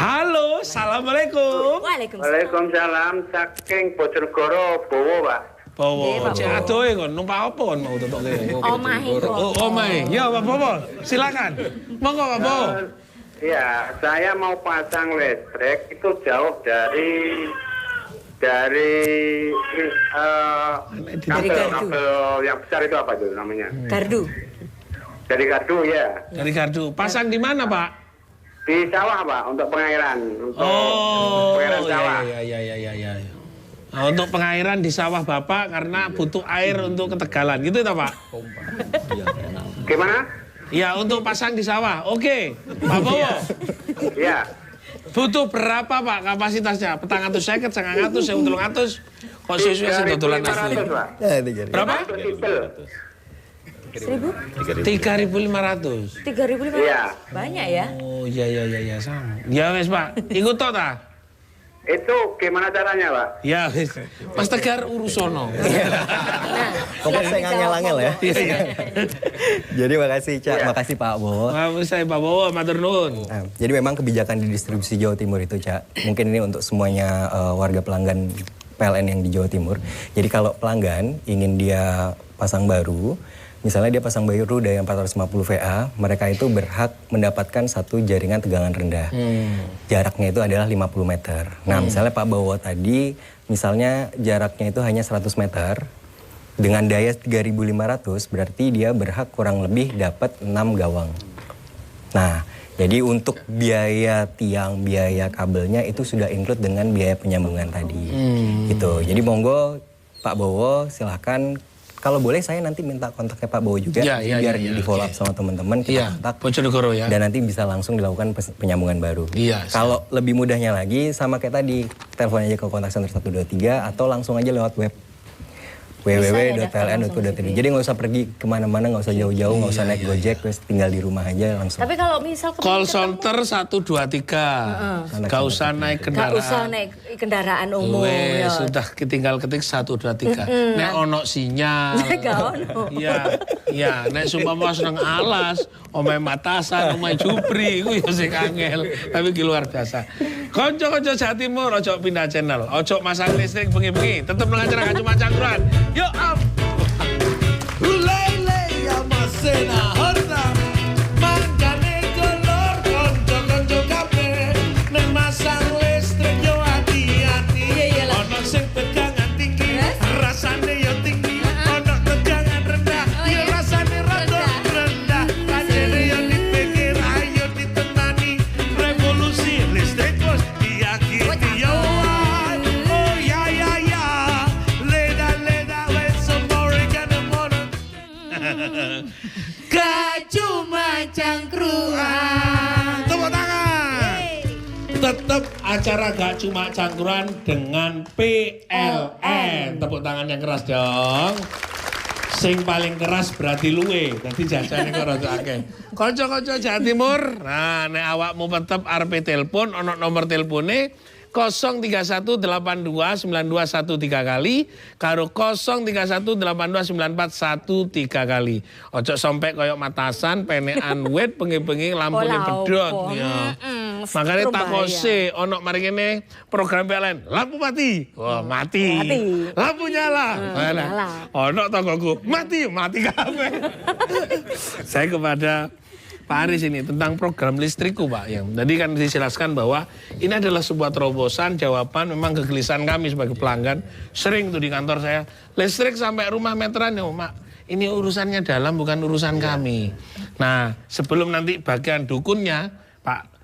Halo, assalamualaikum. Waalaikumsalam. Saking Bojonegoro, Bowo Pak. Bowo. Cek adoe kon numpak apa kon mau tetok kene? Omahe kok. Omahe. Ya Pak Bowo, silakan. Monggo Pak Bowo. Iya, saya mau pasang listrik itu jauh dari kabel yang besar itu apa itu namanya? Gardu. Dari gardu ya. Dari gardu. Pasang di mana Pak? Di sawah Pak, untuk pengairan. Untuk pengairan sawah. Iya. Nah, untuk pengairan di sawah Bapak karena butuh air untuk ketegalan, gitu ya Pak? Gimana? Ya untuk pasang di sawah. Oke, Pak Bowo. Iya. Butuh berapa Pak kapasitasnya? 450, 900, 1.300. Kok sesuai sing dodolan asli? Berapa? 3.500. 3.500. Iya. Banyak ya? Oh iya sama. Ya wes Pak, ikut toh ta? Itu gimana caranya Pak? Ya wes. Mas Tegar urusono. Pokoknya saya ngangel-angel ya. Jadi makasih Cak, makasih Pak Bowo. Saya Pak Bowo, matur nuwun. Nah, jadi memang kebijakan di distribusi Jawa Timur itu Cak, mungkin ini untuk semuanya warga pelanggan PLN yang di Jawa Timur. Jadi kalau pelanggan ingin dia pasang baru, Misalnya dia pasang baru daya 450 VA, mereka itu berhak mendapatkan satu jaringan tegangan rendah. Jaraknya itu adalah 50 meter. Nah, misalnya Pak Bowo tadi, misalnya jaraknya itu hanya 100 meter, dengan daya 3.500, berarti dia berhak kurang lebih dapat 6 gawang. Nah, jadi untuk biaya tiang, biaya kabelnya itu sudah include dengan biaya penyambungan tadi. Gitu. Jadi monggo Pak Bowo silahkan. Kalau boleh saya nanti minta kontaknya Pak Bowo juga biar di follow up sama teman-teman kita kontak. Bojonegoro ya. Dan nanti bisa langsung dilakukan penyambungan baru. Kalau lebih mudahnya lagi sama kayak tadi, telepon aja ke kontak center 123 atau langsung aja lewat web www.pln.co.id. Jadi nggak usah pergi kemana-mana, nggak usah jauh-jauh, nggak usah naik Gojek, terus tinggal di rumah aja langsung. Tapi kalau misal call center 123, nggak usah naik kendaraan. Nggak usah naik kendaraan umum. Ya. Sudah tinggal ketik 123. Nek ono sinyal. Iya, nek sumpama nang alas, omahe Matasan, omahe Jupri, iku ya sing angel. Tapi ki luar biasa. Konco-konco Jawa Timur, ojo pindah channel, ojo masang listrik bengi-bengi, tetep nang acara Gak Cuma Cangkruan. Yo am. Lele ya masena horta. Mangkane kolor konco-konco kabeh. Nek masang listrik yo hati-hati. Ono sing tegangan tinggi, rasane yo tinggi. Ono tegangan rendah, yo rasane rada rendah. Kadene yo dipikir ayo ditenani. Revolusi listrik wis diakhiri yo. Oh ya ya ya. Leda with some oregano. Gak Cuma Cangkruan. Tepuk tangan. Tetap acara Gak Cuma Cangkruan dengan PLN. Tepuk tangan yang keras dong. Sing paling keras berarti luwe. Dadi jajane kok rada akeh. Kanca-kanca Jawa Timur, nah nek awakmu tetep arep telepon ana nomor telepone 031829213 kali karo 031829413 kali. Ojo sampai koyok Matasan, penekan wit bengi-bengi lampune pedhot ya. Makanya takose ono mari kene program PLN, lampu mati. Wah, mati. Lampu nyala. Ono tanggoku, mati kabeh. Saya kepada Pak Aris ini tentang program listrikku Pak. Jadi kan dijelaskan bahwa ini adalah sebuah terobosan jawaban memang kegelisahan kami sebagai pelanggan. Sering tuh di kantor saya, listrik sampai rumah meteran ya Mak. Ini urusannya dalam bukan urusan kami. Nah sebelum nanti bagian dukunnya Pak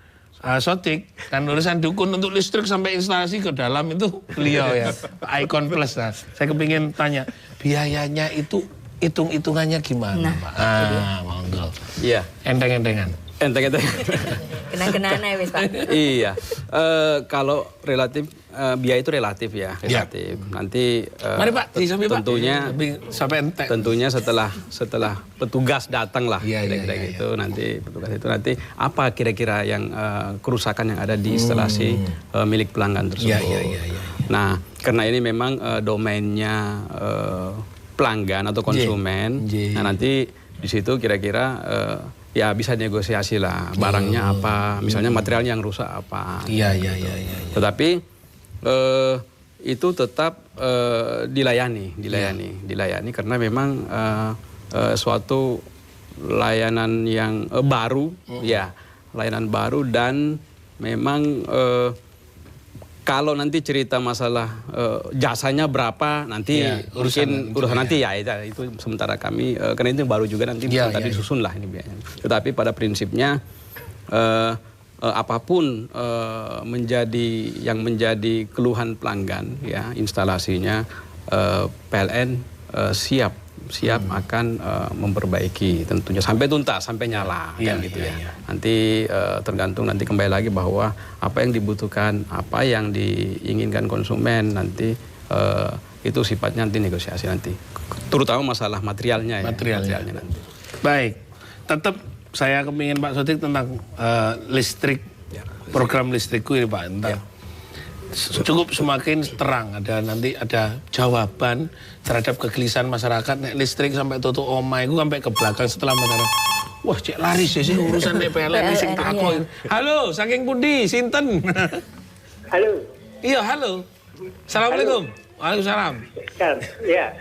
Sotik, kan urusan dukun untuk listrik sampai instalasi ke dalam itu beliau ya. Icon Plus. Nah, saya kepingin tanya, biayanya itu hitung-hitungannya gimana, Pak? Monggo. Iya. Enteng-entengan. Kena-kenaan aja wis, Pak. Iya. Kalau relatif biaya itu relatif ya, relatif. Nanti mari Pak, tentunya sampai entek. Tentunya setelah petugas datang lah, kira-kira gitu. Nanti petugas itu nanti apa kira-kira yang kerusakan yang ada di instalasi milik pelanggan tersebut. Nah, karena ini memang domainnya pelanggan atau konsumen. Nah nanti di situ kira-kira ya bisa negosiasi lah barangnya apa, misalnya materialnya yang rusak apa. Iya. Tetapi itu tetap dilayani karena memang suatu layanan yang baru, layanan baru dan memang kalau nanti cerita masalah jasanya berapa nanti mungkin urusan nanti ya itu sementara kami karena itu baru juga nanti tadi disusun lah ini biayanya. Tetapi pada prinsipnya apapun menjadi keluhan pelanggan ya instalasinya PLN siap akan memperbaiki tentunya sampai tuntas, sampai nyala kan gitu ya. Nanti tergantung nanti kembali lagi bahwa apa yang dibutuhkan, apa yang diinginkan konsumen nanti itu sifatnya nanti negosiasi nanti. Terutama masalah materialnya materialnya nanti. Baik. Tetap saya kepingin Pak Sotik tentang listrik program listrikku ini Pak tentang cukup semakin terang nanti ada jawaban terhadap kegelisahan masyarakat nek listrik sampai tutup omah itu sampai ke belakang setelah masyarakat wah cek laris sih urusan PLN sing takon. Halo saking pundi sinten? Halo. Iya halo. Assalamualaikum. Waalaikumsalam. Kan ya.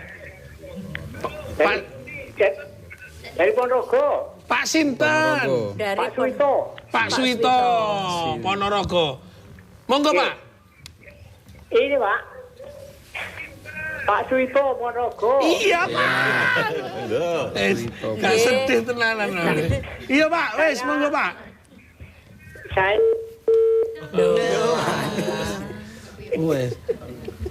Dari Ponorogo. Pak Sinten. Dari Pak Suito. Pak Suito. Ponorogo. Monggo Pak. Ini Pak. Pak Suito Ponorogo. Iya Pak. Gak sedih tenanan. Iya Pak, wes monggo Pak. Saya Wes.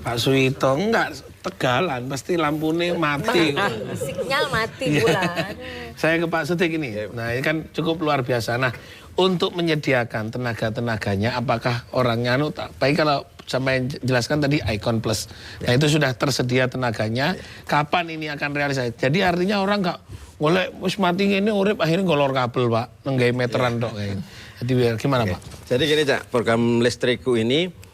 Pak Suito enggak Tegalan pasti lampunya mati. Sinyal mati bulan. Saya ke Pak Setik ini. Nah, ini kan cukup luar biasa. Nah, untuk menyediakan tenaga-tenaganya apakah orangnya baik kalau sampai jelaskan tadi Icon Plus. Nah, itu sudah tersedia tenaganya. Kapan ini akan realisasi? Jadi artinya orang nggak golek wis mati ini urip akhirnya golor kabel, Pak. Nenggai meteran dok kayak. Jadi biar gimana, Pak? Jadi gini, Cak, program listrikku ini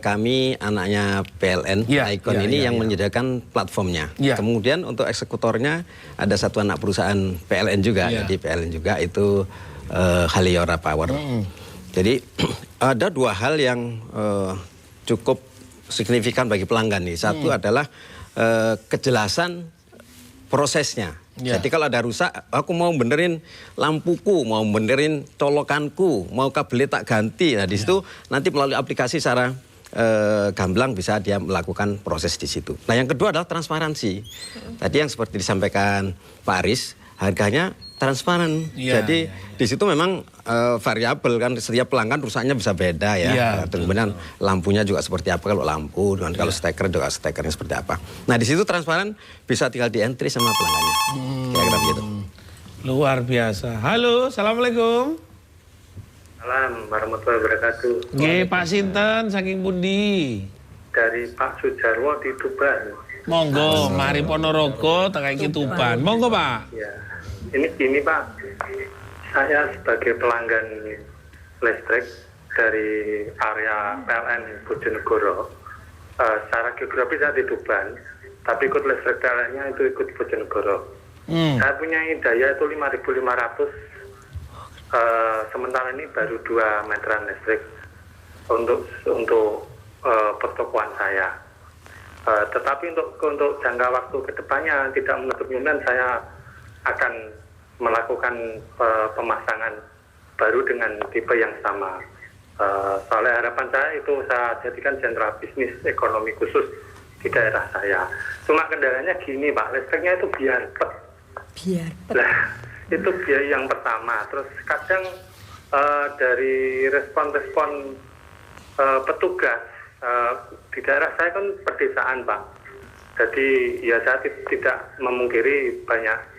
kami anaknya PLN, Icon ini yang menyediakan platformnya. Kemudian untuk eksekutornya ada satu anak perusahaan PLN juga, jadi PLN juga itu Haliora Power. Jadi ada dua hal yang cukup signifikan bagi pelanggan nih. Satu adalah kejelasan prosesnya. Jadi kalau ada rusak, aku mau benerin lampuku, mau benerin colokanku, mau kabelnya tak ganti. Nah di situ nanti melalui aplikasi secara gamblang bisa dia melakukan proses di situ. Nah yang kedua adalah transparansi. Tadi yang seperti disampaikan Pak Aris, harganya transparan. Jadi di situ memang variabel kan, setiap pelanggan rusaknya bisa beda ya. Kemudian lampunya juga seperti apa kalau lampu, dan kalau steker juga stekernya seperti apa. Nah di situ transparan, bisa tinggal di entry sama pelanggannya. Kira-kira begitu. Luar biasa. Halo, assalamualaikum. Salam warahmatullahi wabarakatuh. Nggih, Pak Sinten saking pundi? Dari Pak Sujarwo di Tuban. Monggo, mari Ponorogo tekan iki Tuban. Monggo, Pak. Ya. Ini Pak, saya sebagai pelanggan listrik dari area PLN Bojonegoro, secara geografis saya di Tuban, tapi ikut listrik PLN-nya itu ikut Bojonegoro. Saya punya daya itu 5.500, sementara ini baru 2 meteran listrik untuk pertokoan saya. Tetapi untuk jangka waktu kedepannya tidak menutup kemungkinan saya akan melakukan pemasangan baru dengan tipe yang sama. Soalnya harapan saya itu saya jadikan sentra bisnis ekonomi khusus di daerah saya. Cuma kendalanya gini Pak, listriknya itu biar Nah, itu biaya yang pertama. Terus kadang dari respon-respon petugas di daerah saya kan pedesaan Pak. Jadi ya saya tidak memungkiri banyak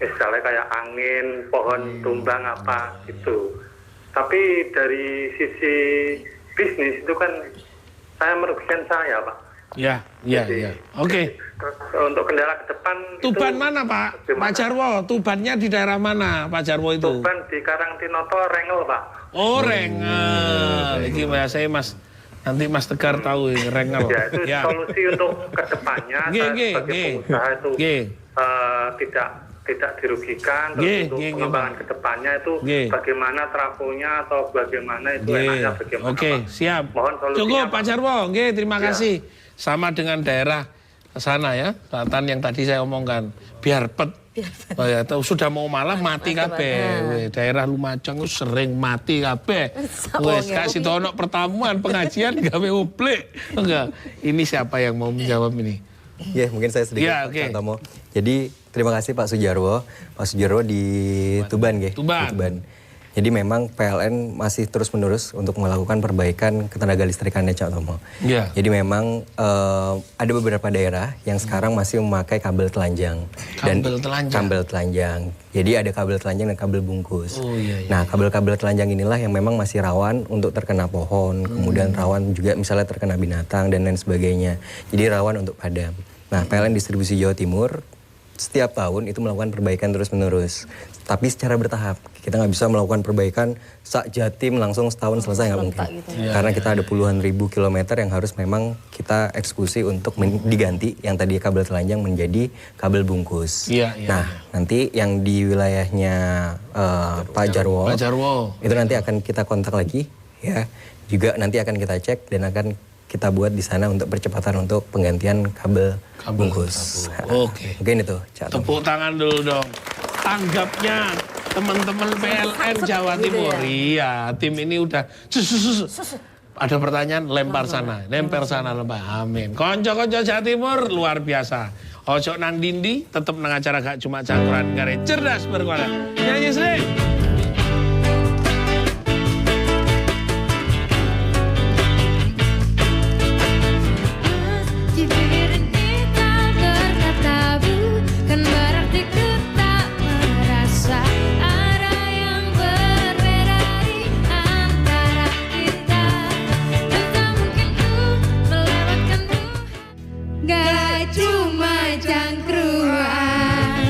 misalnya kayak angin, pohon tumbang apa gitu. Tapi dari sisi bisnis itu kan saya merugikan saya, Pak. Ya. Oke. Terus untuk kendala ke depan Tuban itu, mana, Pak? Gimana? Pak Jarwo, Tubannya di daerah mana, Pak Jarwo itu? Tuban di Karangtinoto, Rengel, Pak. Oh, Rengel. Ini saya Mas. Nanti Mas Tegar tahu ini, Rengel. Ya, itu solusi untuk ke depannya sebagai pengusaha itu tidak dirugikan. Terus untuk pengembangan ke depannya itu bagaimana trafonya atau bagaimana itu enaknya bagaimana. Oke, siap. Mohon solusinya. Cukup Pak Jarwo. Terima kasih. Sama dengan daerah sana ya, selatan yang tadi saya omongkan. Biar pet. Oh ya, sudah mau malam mati kabeh. Daerah Lumajang sering mati kabeh. Wes kasih tono pertemuan pengajian gawe uplik. Enggak. Ini siapa yang mau menjawab ini? Ya, mungkin saya sedikit Pak Tomo. Jadi terima kasih Pak Sujarwo. Pak Sujarwo di Tuban, Tuban. Jadi memang PLN masih terus-menerus untuk melakukan perbaikan ketenaga listrikannya, Cak Tomo. Jadi memang ada beberapa daerah yang sekarang masih memakai kabel telanjang. Kabel telanjang. Jadi ada kabel telanjang dan kabel bungkus. Nah, kabel-kabel telanjang inilah yang memang masih rawan untuk terkena pohon, kemudian rawan juga misalnya terkena binatang dan lain sebagainya. Jadi rawan untuk padam. Nah, PLN Distribusi Jawa Timur setiap tahun itu melakukan perbaikan terus-menerus. Tapi secara bertahap. Kita nggak bisa melakukan perbaikan sak Jatim langsung setahun selesai, nggak mungkin. Karena kita ada puluhan ribu kilometer yang harus memang kita eksekusi untuk diganti yang tadi kabel telanjang menjadi kabel bungkus. Nah, nanti yang di wilayahnya Pak Jarwo, itu nanti akan kita kontak lagi, ya. Juga nanti akan kita cek dan akan kita buat di sana untuk percepatan untuk penggantian kabel bungkus. Oke. Mungkin itu. Cak Tom. Tepuk tangan dulu dong. Tanggapnya teman-teman PLN Jawa Timur. Iya, tim ini udah ada pertanyaan lempar sana, lempar sana, lempar. Amin. Konco-konco Jawa Timur luar biasa. Ojo nang dindi, tetep nang acara gak cuma cangkuran gare cerdas berkualitas. Nyanyi sih. Di bibir ini tak berkata bukan berarti ku tak merasa ada yang berbeda di antara kita. Tak mungkin ku melewatkan gak cuma cangkruan.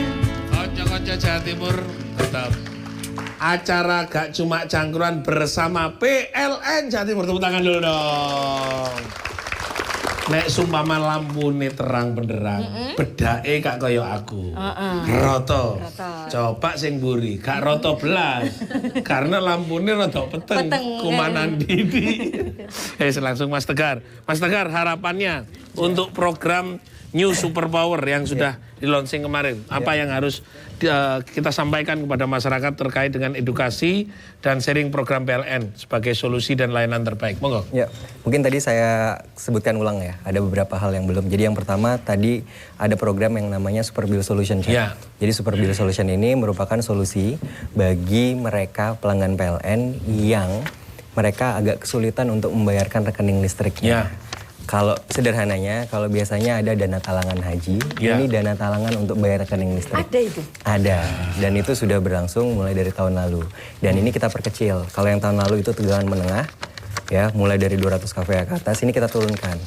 Konco-konco Jawa Timur tetap acara gak cuma cangkruan bersama PLN Jawa Timur. Tepuk tangan dulu dong. Nek sumpama lampu ini terang benderang, bedake gak kaya aku. Roto. Coba sing mburi, gak roto belas. Karena lampu ini roto peteng. Kumanan didi. Langsung Mas Tegar. Mas Tegar, harapannya untuk program New Superpower yang sudah di-launching kemarin. Apa yang harus kita sampaikan kepada masyarakat terkait dengan edukasi dan sharing program PLN sebagai solusi dan layanan terbaik. Monggo. Ya, mungkin tadi saya sebutkan ulang ya, ada beberapa hal yang belum. Jadi yang pertama tadi ada program yang namanya Super Bill Solution. Ya. Jadi Super Bill Solution ini merupakan solusi bagi mereka pelanggan PLN yang mereka agak kesulitan untuk membayarkan rekening listriknya. Kalau sederhananya, kalau biasanya ada dana talangan haji, ini dana talangan untuk bayar rekening listrik. Ada itu? Ada, dan itu sudah berlangsung mulai dari tahun lalu. Dan ini kita perkecil. Kalau yang tahun lalu itu tegangan menengah, ya mulai dari 200 kVA ke atas, ini kita turunkan.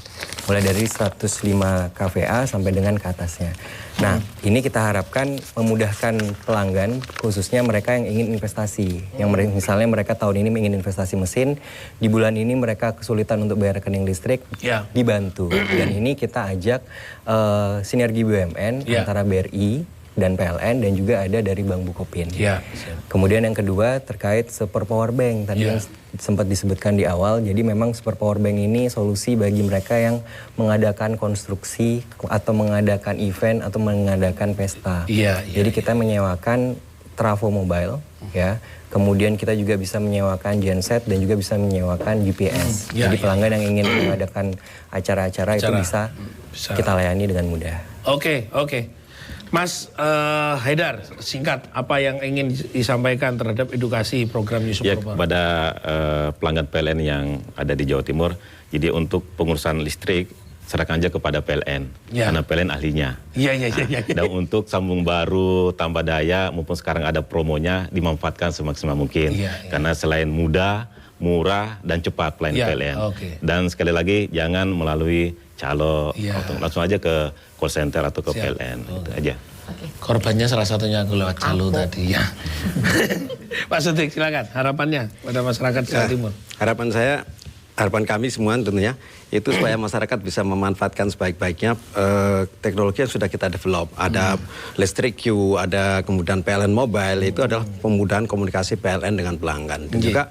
Mulai dari 105 kVA sampai dengan ke atasnya. Nah, ini kita harapkan memudahkan pelanggan, khususnya mereka yang ingin investasi. Yang misalnya mereka tahun ini ingin investasi mesin, di bulan ini mereka kesulitan untuk bayar rekening listrik, dibantu. Dan ini kita ajak sinergi BUMN antara BRI dan PLN dan juga ada dari Bank Bukopin. Kemudian yang kedua terkait Super Power Bank tadi yang sempat disebutkan di awal. Jadi memang Super Power Bank ini solusi bagi mereka yang mengadakan konstruksi atau mengadakan event atau mengadakan pesta. Jadi kita menyewakan trafo mobile, ya. Kemudian kita juga bisa menyewakan genset dan juga bisa menyewakan GPS. Jadi pelanggan yang ingin mengadakan acara-acara itu bisa kita layani dengan mudah. Oke. Mas Haidar, singkat apa yang ingin disampaikan terhadap edukasi program New Superpower? Kepada pelanggan PLN yang ada di Jawa Timur, jadi untuk pengurusan listrik serahkan aja kepada PLN, karena PLN ahlinya. Dan untuk sambung baru, tambah daya, maupun sekarang ada promonya, dimanfaatkan semaksimal mungkin. Karena selain mudah, murah, dan cepat pelayanan PLN. Dan sekali lagi, jangan melalui calo, langsung aja ke call center atau ke PLN. Itu aja. Korbannya salah satunya aku lewat calo tadi ya. Pak Sutik, silakan harapannya pada masyarakat Jawa Timur. Harapan kami semua tentunya itu supaya masyarakat bisa memanfaatkan sebaik-baiknya teknologi yang sudah kita develop. Ada listrik Q, ada kemudian PLN Mobile, itu adalah pemudahan komunikasi PLN dengan pelanggan. Dan juga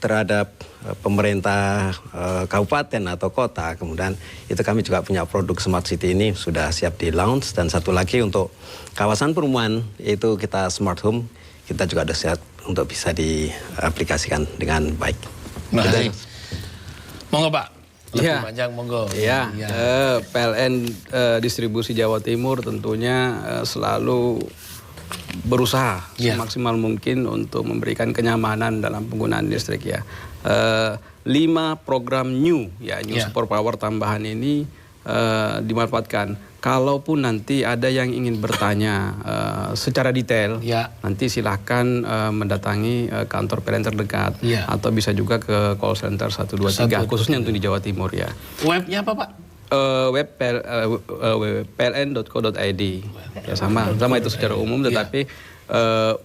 terhadap pemerintah kabupaten atau kota, kemudian itu kami juga punya produk Smart City ini sudah siap di launch. Dan satu lagi untuk kawasan perumahan, itu kita Smart Home, kita juga sudah siap untuk bisa diaplikasikan dengan baik. Monggo Pak, lebih panjang monggo. PLN Distribusi Jawa Timur tentunya selalu berusaha semaksimal mungkin untuk memberikan kenyamanan dalam penggunaan listrik ya. 5 program New Superpower tambahan ini dimanfaatkan. Kalaupun nanti ada yang ingin bertanya secara detail, nanti silahkan mendatangi kantor PLN terdekat atau bisa juga ke call center 123 khususnya untuk di Jawa Timur ya. Webnya apa Pak? Web pln.co.id ya sama itu secara umum, tetapi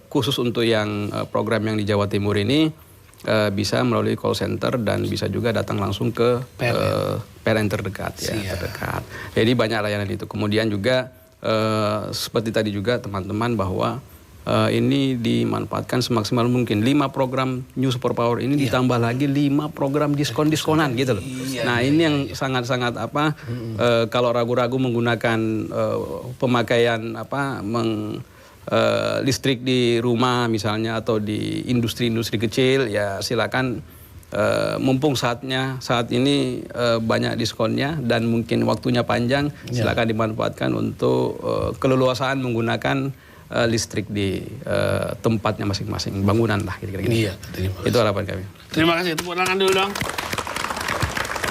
khusus untuk yang program yang di Jawa Timur ini bisa melalui call center dan bisa juga datang langsung ke PLN terdekat terdekat. Jadi banyak layanan itu. Kemudian juga seperti tadi juga teman-teman bahwa ini dimanfaatkan semaksimal mungkin. 5 program New Superpower ini ditambah lagi 5 program diskon-diskonan gitu loh. Nah ini yang sangat-sangat kalau ragu-ragu menggunakan pemakaian listrik di rumah misalnya atau di industri-industri kecil, ya silakan mumpung saat ini banyak diskonnya dan mungkin waktunya panjang, silakan dimanfaatkan untuk keleluasaan menggunakan listrik di tempatnya masing-masing, bangunan lah kira-kira. Iya, itu harapan kami. Terima kasih, tepuk tangan dulu dong.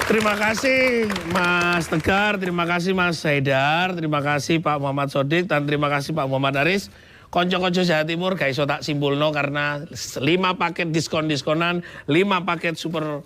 Terima kasih Mas Tegar, terima kasih Mas Haidar, terima kasih Pak Muhammad Sodik, dan terima kasih Pak Muhammad Aris. Konco-konco Jawa Timur gak iso tak simpulno karena 5 paket diskon-diskonan, 5 paket super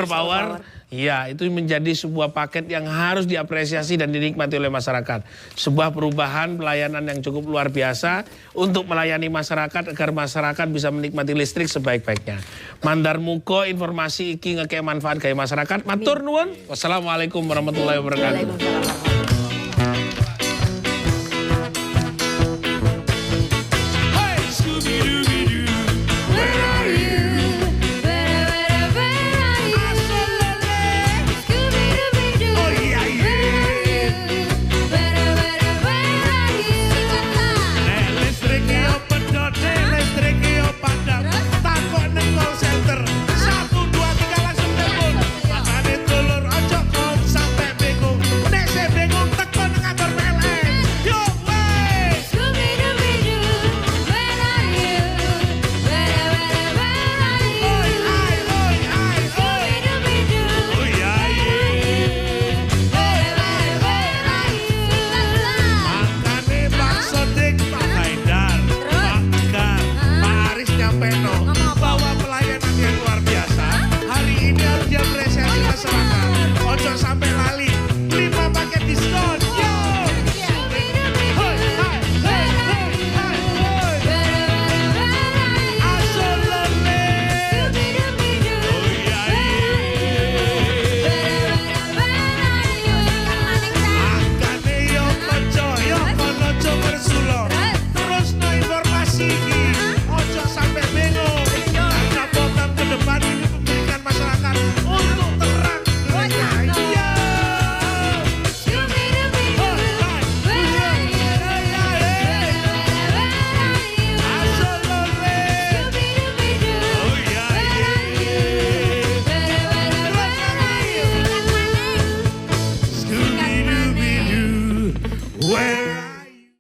power. Ya, itu menjadi sebuah paket yang harus diapresiasi dan dinikmati oleh masyarakat. Sebuah perubahan pelayanan yang cukup luar biasa untuk melayani masyarakat agar masyarakat bisa menikmati listrik sebaik-baiknya. Mandar muga informasi iki ngekek manfaat gaya masyarakat. Matur nuwun. Wassalamualaikum warahmatullahi wabarakatuh. Bahwa pelayanan yang luar biasa hari ini harus diapresiasi masyarakat. Ojo sampai lali 5 paket diskon. Yo! Terus no informasi ini ojo sampai bingung. Depan ini memberikan masyarakat untuk terang. Where